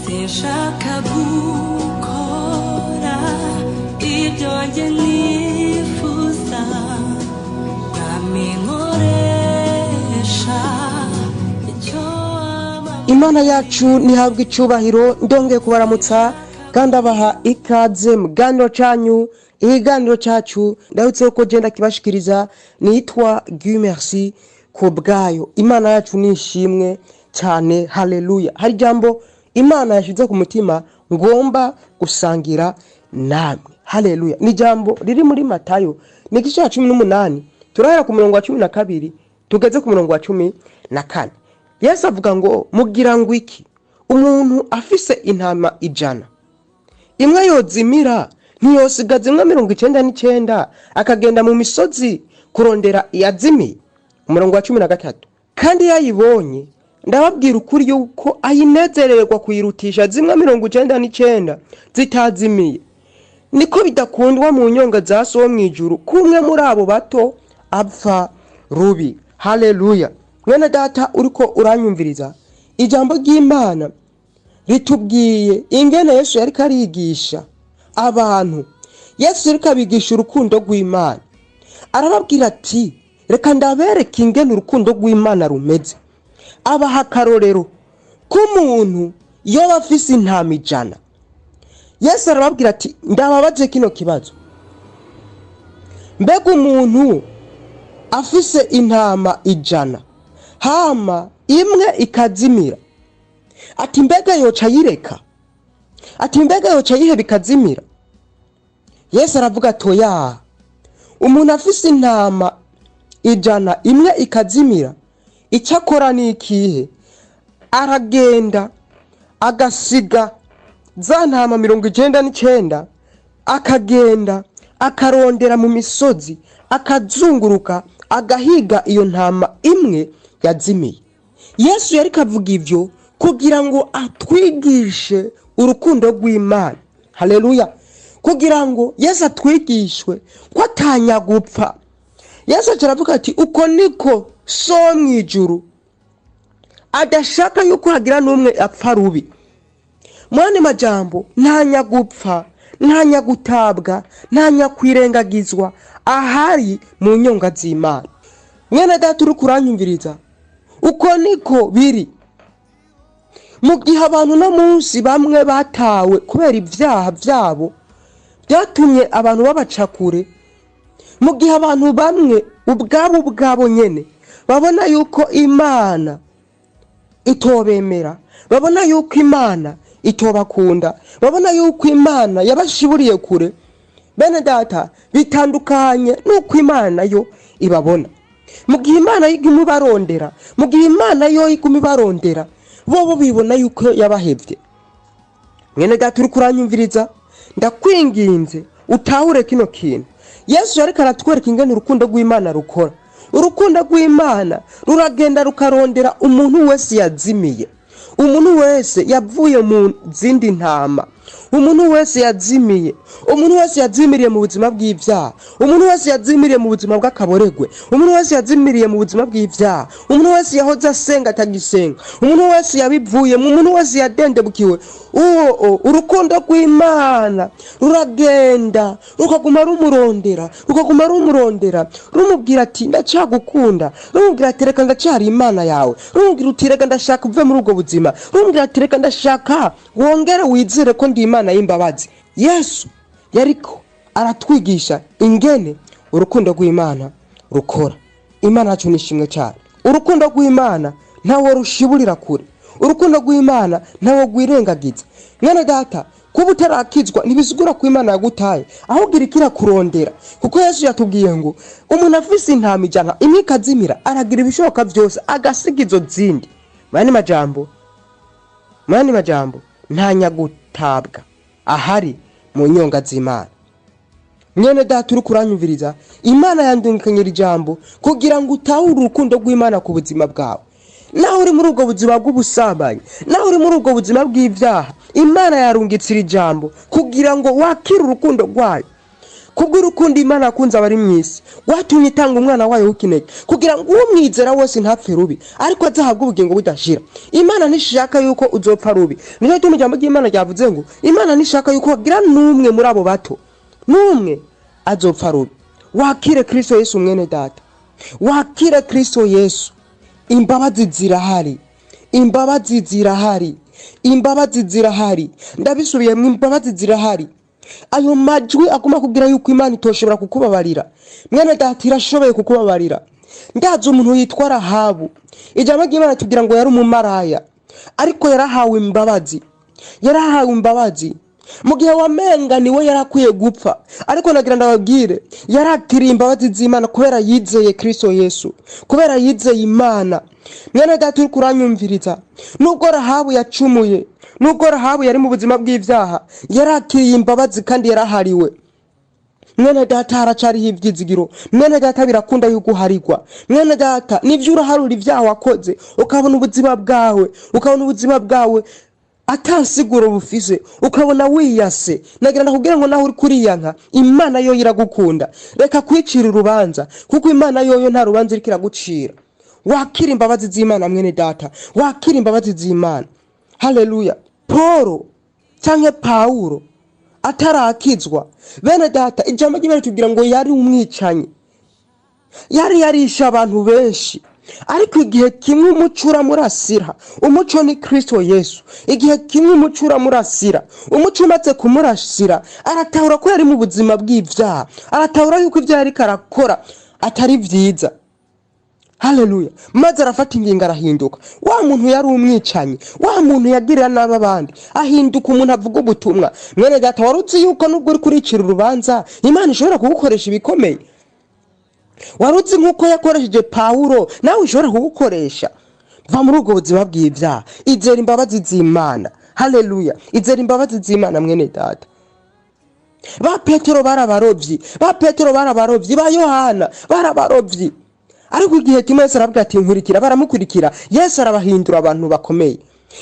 sinshaka gukora ibyo njye nifuza nkaminkoresha icyo Imana yacu nihabwe icyubahiro. Ndongeye kubaramutsa kandi abaha ikaze mu ganiro cyanyu. Ikiganiro cyacu ndahutse ko genda kibashikiriza nitwa Guy Merci kubgayo. Imana yacu nishimwe cyane, haleluya. Hari jambo Imana yashize ku mutima ngomba gusangira namwe, haleluya. Ni jambo riri muri Matayo ni igice cya 18 turahera ku murongo wa 12 tugeze ku murongo wa 14. Yesu avuga ngo mugira ngo iki umuntu afise intama 100 imwe yozimira ntiyosigaza imwe 99 akagenda mu misozi kurondera iyazimiye. Umurongo wa 13 kandi yayibonye ndababwira ukuri yuko ayinezererwa kuyirutisha zimwe 99 zitazimiye. Niko bidakundwa mu nyonga za so mwijuru kumwe muri abo bato apfa rubi, haleluya. Mwene data uriko uranyumviriza, ijambo ry'Imana ritubwiye ingene Yesu yari karigisha abantu. Yesu yari kabigisha urukundo rw'Imana, arababwira ati reka ndabereke ingene urukundo rw'Imana rumeze. Abaha akarorero k'umuntu yoba afise intama 100. Yesu arababwira ati ndababaze kino kibazo, mbega umuntu afise intama 100 hama imwe ikazimira, ati mbega yoca yireka? Ati mbega yoca yiheba ikazimira? Yesu aravuga toya, umuntu afise intama 100 imwe ikazimira, icyakora ni ikihe? Aragenda agasiga za ntama 99 akagenda akarondera mu misozi akazunguruka agahiga iyo ntama imwe yazimiye. Yesu yari kavuga ivyo kugira ngo atwigishe urukundo rw'Imana, haleluya. Kugira ngo Yesu atwigishwe ko atanyagupfa. Yesu aravuga ati uko niko so mwijuru adashaka yuko hagira numwe apfa rubi. Mwane majambo ntanyagupfa, ntanyagutabwa, ntanyakwirengagizwa ahari mu nyonga z'Imana. Mwene data uri kuranyumviriza, uko niko biri. Mu gihe abantu no munsi bamwe batawe kubera ibyaha byabo byatumye abantu babacakure, mu gihe abantu bamwe ubwabo nyene babona yuko Imana itobemera, babona yuko Imana itobakunda, babona yuko Imana yabashiburiye kure, bene data bitandukanye nuko Imana yo ibabona. Mu gihe Imana yiguma barondera, mu gihe Imana yo yiguma barondera, bo bibona yuko yabahevye. Mwene data uri kuranyumviriza, ndakwinginze utahure kino kintu. Yesu yari karatwereka ingene urukundo rw'Imana rukora. Urukundo rw'Imana ruragenda rukarondera umuntu wese yazimiye, umuntu wese yavuye mu zindi ntama, umuntu wese yazimiye, umuntu wese yazimiriye mu buzima bw'ibyaha, umuntu wese yazimiriye mu buzima bw'akaboregwe, umuntu wese yazimiriye mu buzima bw'ibyaha, umuntu wese yahoze asenga atagisenga, umuntu wese yabivuye, umuntu wese yadendebukiwe. Urukundo rw'Imana ruragenda rukaguma rumurondera, rumubwira ati ndacyagukunda, rumubwira ati reka ndacyari Imana yawe, rumubwira ati reka ndashaka uve muri ubwo buzima, rumubwira ati reka ndashaka wongere wizere ko ndi Imana y'imbabazi. Yesu yariko aratwigisha ingene urukundo rw'Imana rukora. Imana yacu nishimwe cyane. Urukundo rw'Imana ntawo rushiburira kure, urukundo rw'Imana ntawo gwirengagiza. Mwene data kuba utarakizwa ntibizigura ko Imana yagutaye, ahubwo irikira kurondera. Kuko Yesu yatubwiye ngo umuntu afise intama 100 imwe ikazimira aragira ibishoboka byose agasiga izo zindi. Mani majambo ntanyagutabwa ahari mu nyonga z'Imana. Mwene data uri kuranyumviriza, Imana yandungikanye ijambo kugira ngo utahure urukundo rw'Imana ku buzima bwawe. Naho uri muri ubwo buzima bw'ubusambanyi, naho uri muri ubwo buzima bw'ibyaha, Imana yarungitsira ijambo kugira ngo wakire urukundo rwayo, kubw'urukundo Imana yakunze abari mw'isi watumye itanga umwana wayo w'ikinege kugira ngo uwo mwizera wose ntapfe rubi ariko azahabwe ubugingo budashira. Imana ntishaka yuko uzopfa rubi. Niyo gituma ijambo ry'Imana ryavuze ngo Imana ntishaka yuko hagira n'umwe muri abo bato n'umwe azopfa rubi. Wakire Kristo Yesu mwene data, wakire Kristo Yesu. Imbabazi zirahari, imbabazi zirahari, imbabazi zirahari. Ndabisubiyemo, imbabazi zirahari. Ayo majwi aguma kugira yuko Imana itoshobora kukubabarira. Mwene data irashoboye kukubabarira. Ndazi umuntu yitwa Rahabu. Ijambo ry'Imana tugira ngo yari umumaraya ariko yarahawe imbabazi, yarahawe imbabazi. Mu gihe wamenga niwe yarakwiye gupfa ariko nagira ndababwire yaratiriye imbabazi z'Imana kubera yizeye Kristo Yesu, kubera yizeye Imana. Mwene data uri kuranyumviriza, nubwo Rahabu yacumuye, nubwo Rahabu yari mu buzima bw'ivyaha, yarakiriye imbabazi kandi yarahariwe. Mwene data haracariho ivyizigiro. Mwene data birakunda yuko uharigwa. Mwene data nivyo uraharura ivyaha wakoze ukabona ubuzima bwawe, ukabona ubuzima bwawe atansiguro bufise, ukabona wiyase. Nagira ndakubwira ngo naho uri kuriyanka Imana yo iragukunda. Reka kwicira urubanza kuko Imana yoyo nta rubanza iriko iragucira. Wakira imbabazi z'Imana mwene data, wakira imbabazi z'Imana. Haleluya. Paulo canke Paulo atarakizwa, bene data ijambo ry'Imana tugira ngo yari umwicanyi, yari yarisha abantu benshi. Ariko igihe kimwe umuco uramurasira, umuco ni Kristo Yesu. Igihe kimwe umuco uramurasira, umuco umaze kumurasira aratahura ko yari mu buzima bw'ivyaha, aratahura yuko ivyo yari karakora atari vyiza. Haleluya. Maze arafata ingingo arahinduka. Wa muntu yari umwicanyi, wa muntu yagirira nabi abandi, ahinduka umuntu avuga ubutumwa. Mwene data waruzi yuko nubwo uri kuricira urubanza Imana ishobora kugukoresha ibikomeye. Waruzi nkuko yakoresheje Paulo nawe ishobora kugukoresha. Va muri ubwo buzima bw'ivyaha, izera imbabazi z'Imana. Haleluya. Izera imbabazi z'Imana mwene data. Ba Petero barabarovyi, ba Petero barabarovyi, ba Yohana barabarovyi. Ariko igihe kimwe Yesu arabwira ati nkurikira, baramukurikira. Yesu arabahindura abantu bakomeye.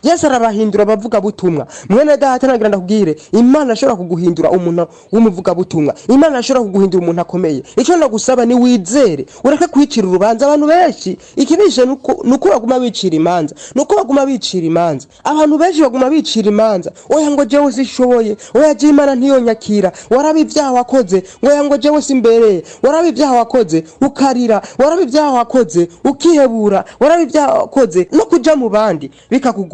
Yesu arabahindura bavuga butumwa. Mwene data nagira ndakubwire Imana ashobora kuguhindura umuntu w'umuvuga butumwa. Imana ashobora kuguhindura umuntu akomeye. Ico ndagusaba ni wizere, ureke kwicira urubanza abantu benshi. Ikibishe nuko baguma bicira imanza, nuko baguma bicira imanza. Abantu benshi baguma bicira imanza. Oya ngo jewe sishoboye, oya je Imana ntiyonyakira, warabi ivyaha wakoze, oya ngo jewe simbereye, warabi ivyaha wakoze ukarira, warabi ivyaha wakoze ukihebura, warabi ivyaha wakoze no kuja mu bandi bikakugora.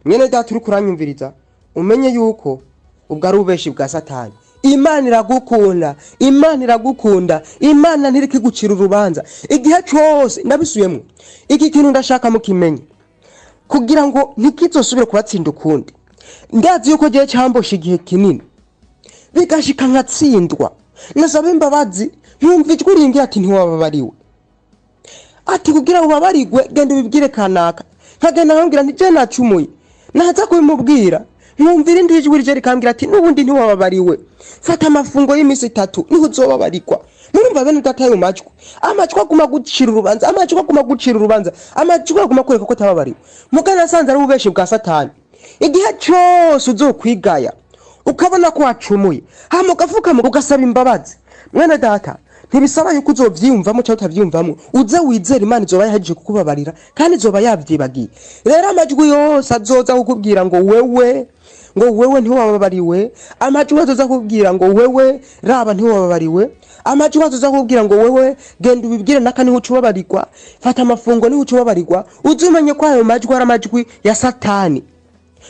Mwene data uri kuranyumviriza, umenye yuko ubwo ari ubeshi bwa Satani. Imana iragukunda, Imana iragukunda, Imana ntiriki gucira urubanza. Igihe cyose ndabisuyemwe, iki kintu ndashaka mukimenye kugira ngo ntikizosubire kubatsinda ukundi. Ndazi yuko gihe cyambosha igihe kinini bigashika nkatsindwa, nasaba imbabazi ntumva ijwi ringira ati ntiwababariwe, ati kugira ngo babarigwe genda ubibwire kanaka. Nkagenda nkambwira nti je nacumuye, naza kubimubwira nkumvira indi ijwi rije rikambwira ati nubundi ntiwababariwe, fata amafungo y'imisi 3 niho uzobabarikwa. Murumva bene data ayo majwi, amajwi aguma gucira urubanza, amajwi aguma gucira urubanza, amajwi aguma kwereka ko tababariwe. Mugana sanze ari ubeshi bwa Satani. Igihe cyose uzokwigaya ukabona ko wacumuye, hama ukavuka mu ugasaba imbabazi. Mwene data ntibisaba yuko uzovyiyumvamo cyangwa utavyiyumvamo, uze wizera Imana izoba yahejeje kukubabarira kandi izoba yavyibagiye. Rero amajwi yose azoza kukubwira ngo wewe ntiwababariwe, amajwi azoza kukubwira ngo wewe raba ntiwababariwe, amajwi azoza kukubwira ngo wewe genda ubibwire naka niho ucubabarirwa, fata amafungo niho ucubabarirwa. Uzumenye ko ayo majwi ari amajwi ya Satani,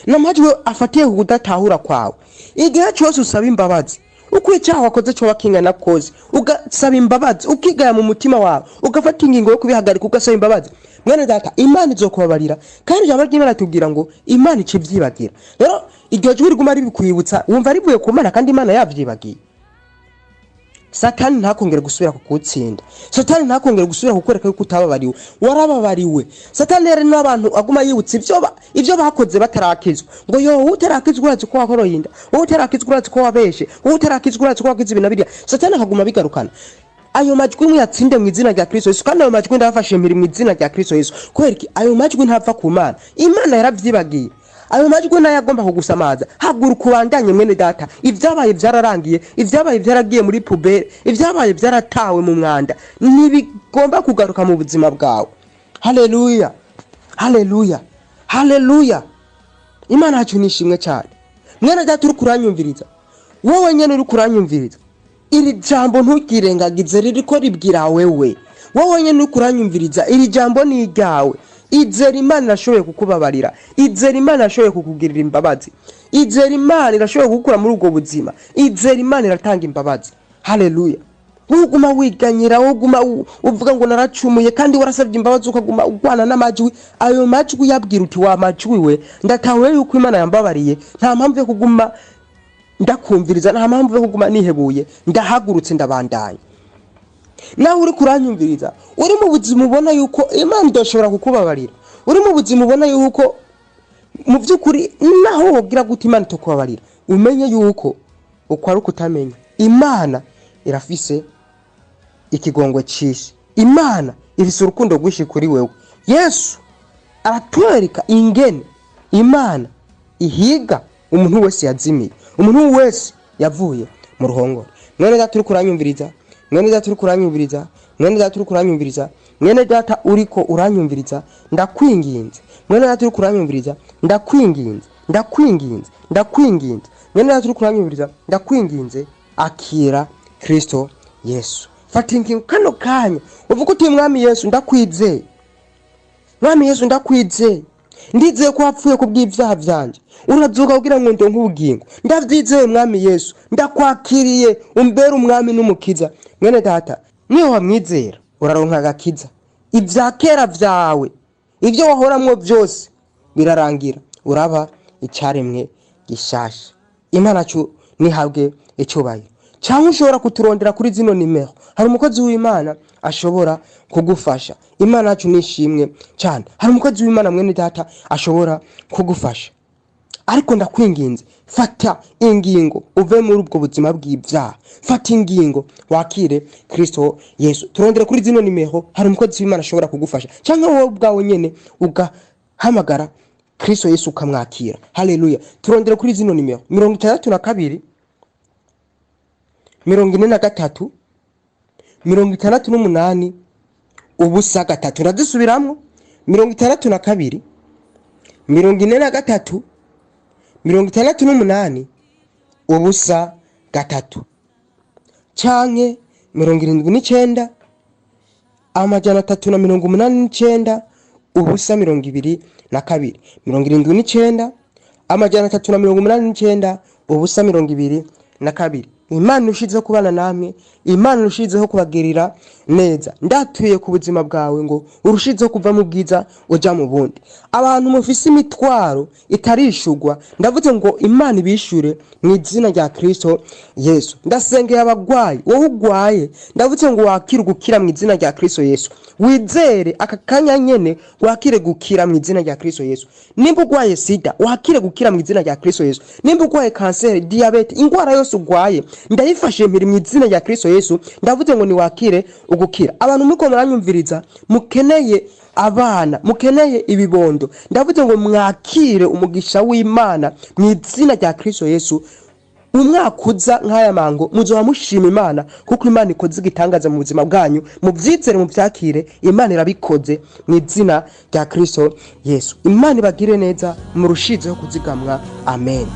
n'amajwi afatiye kudatahura kwawe. Igihe cyose usaba imbabazi, uko icyaha wakoze cyo wakingana koze, ugasaba imbabazi, ukigaya mu mutima wawe, ugafata ingingo yo kubihagarika ugasaba imbabazi. Mwene data Imana izokubabarira kandi ijambo ry'Imana tubwira ngo Imana icivyibagira. Rero iryo jwi riguma ribikwibutsa wumva rivuye ku Mana kandi Imana yavyibagiye. Satani ntakongera gusubira kukutsinda, Satani ntakongera gusubira kukwereka yuko utababariwe, warababariwe. Satani rero n'abantu aguma yibutsa ivyo bakoze batarakizwa, ngo yo utarakizwa urazi ko wakoroyinda, utarakizwa urazi ko wabeshe, utarakizwa urazi ko wakize ibintu biriya. Satani akaguma bigarukana. Ayo majwi muyatsinde mu izina rya Kristo Yesu, kandi ayo majwi ndafashe mpiri mu izina rya Kristo Yesu. Kwereki ayo majwi ntapfa ku Mana, Imana yaravyibagiye. ayo majwi nayo agomba kugusamaza. Haguruka ubandanye mwene data, ivyabaye vyararangiye, ivyabaye vyaragiye muri pubere, ivyabaye vyaratawe mu mwanda, ntibigomba kugaruka mu buzima bwawe. Haleluya, haleluya, haleluya. Imana yacu nishimwe cyane. Mwene data uri kuranyumviriza, wowe nyene uri kuranyumviriza, iri jambo ntukirengagize, ririko ribwira wewe. Wowe nyene uri kuranyumviriza, iri jambo ni iryawe. Izera Imana irashoboye kukubabarira, izera Imana irashoboye kukugirira imbabazi, izera Imana irashoboye kugukura muri ubwo buzima, izera Imana iratanga imbabazi. Haleluya. Uguma wiganyira, uguma uvuga ngo naracumuye, kandi warasabye imbabazi ukaguma ugwana n'amajwi. Ayo majwi yabwira uti wa majwi we, ndatawe yuko Imana yambabariye, nta mpamvu yo kuguma ndakumviriza, nta mpamvu yo kuguma nihebuye, ndahagurutse ndabandanya. Nawe uri kuranyumviriza, uri mu buzima ubona yuko Imana idashobora kukubabarira, uri mu buzima ubona yuko mu by'ukuri naho wogira gute Imana itokubabarira, umenye yuko uko ari ukutamenya. Imana irafise ikigongwe cyinshi, Imana ifise urukundo rwinshi kuri wewe. Yesu aratwereka ingene Imana ihiga umuntu wese yazimiye, umuntu wese yavuye mu ruhongore. Mwene data uri kuranyumviriza, mwene data uri kuranyumviriza, mwene data uri kuranyumviriza, mwene data uriko uranyumviriza, ndakwinginze. Mwene data uri kuranyumviriza, ndakwinginze, ndakwinginze, ndakwinginze. Mwene data uri kuranyumviriza, ndakwinginze, akira Kristo Yesu. Fata ingingo kano kanya uvuga uti Mwami Yesu ndakwizeye, Mwami Yesu ndakwizeye, ndizeye ko wapfuye kubw'ivyaha vyanje, urazuka kugira ngo ndonke ubugingo. Ndavyizeye Mwami Yesu, ndakwakiriye umbere umwami n'umukiza. Mwene data, niyo wamwizera uraronka agakiza. Ivya kera vyawe, ivyo wahoramwo vyose birarangira, uraba icaremwe gishasha. Imana yacu nihabwe icyubahiro. Cyangwa ushobora kuturondera kuri zino nimero, hari umukozi w'Imana ashobora kugufasha. Imana yacu nishimwe cyane. Hari umukozi w'Imana mwene data ashobora kugufasha. Ariko ndakwinginze, fata ingingo uve muri ubwo buzima bw'ivyaha, fata ingingo wakire Kristo Yesu. Turondera kuri zino nimero, hari umukozi w'Imana ashobora kugufasha. Cyangwa wowe ubwawe nyene ugahamagara Kristo Yesu ukamwakira. Haleluya. Turondera kuri zino nimero 62 43 68 ubusa gatatu. Ndasubiramwo 62 43 68 ubusa gatatu, canke 79 389 ubusa 22 79 389 ubusa 22. Imana irushizeho kubana namwe, Imana irushizeho kubagirira neza. Ndatuye ku buzima bwawe ngo urushizeho kuva mu bwiza uja mu bundi. Abantu mufise imitwaro itarishugwa, ndavuze ngo Imana ibishure mu izina rya Kristo Yesu. Ndasengeye abagwayi, wowe ugwaye, ndavuze ngo wakire gukira mu izina rya Kristo Yesu. Wizere aka kanya nyene wakire gukira mu izina rya Kristo Yesu. Nimba ugwaye sida, wakire gukira mu izina rya Kristo Yesu. Nimba ugwaye kanseri, diabete, ingwara yose ugwaye, ndayifashe mpiri mu izina rya Kristo Yesu. Ndavuze ngo ni wakire ugukira. Abantu muko muranyumviriza, mukeneye abana, mukeneye ibibondo, ndavuze ngo mwakire umugisha w'Imana mu izina rya Kristo Yesu. Umwakuza nk'aya mango muzoba mushima Imana, kuko Imana ikoze igitangaza mu buzima bwanyu. Muvyizere mu byakire, Imana irabikoze mu izina rya Kristo Yesu. Imana ibagire neza, murushizeho kuzigamwa. Amen.